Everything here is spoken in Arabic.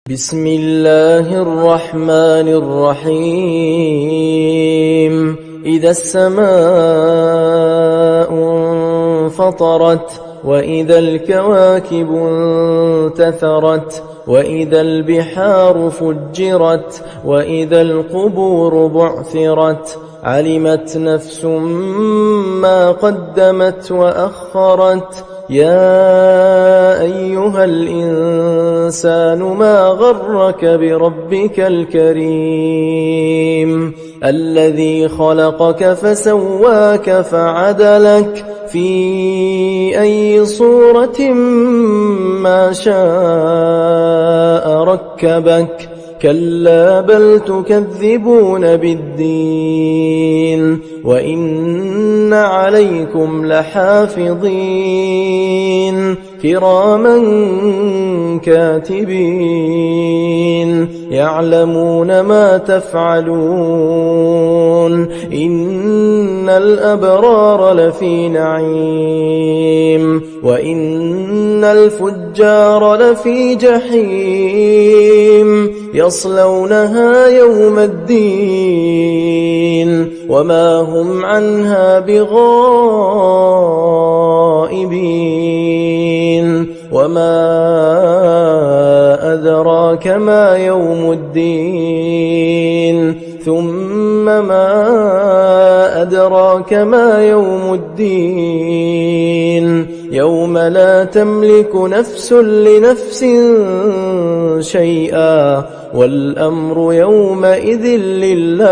بسم الله الرحمن الرحيم إذا السماء انفطرت وإذا الكواكب انتثرت وإذا البحار فجرت وإذا القبور بعثرت علمت نفس ما قدمت وأخرت يا أيها الإنسان ما غرك بربك الكريم الذي خلقك فسواك فعدلك في أي صورة ما شاء ركبك كلا بل تكذبون بالدين وإن عليكم لحافظين كراما كاتبين يعلمون ما تفعلون إن الأبرار لفي نعيم وإن الفجار لفي جحيم يصلونها يوم الدين وما هم عنها بغائبين وما أدراك ما يوم الدين ثم ما أدراك ما يوم الدين يوم لا تملك نفس لنفس شيئا والأمر يومئذ لله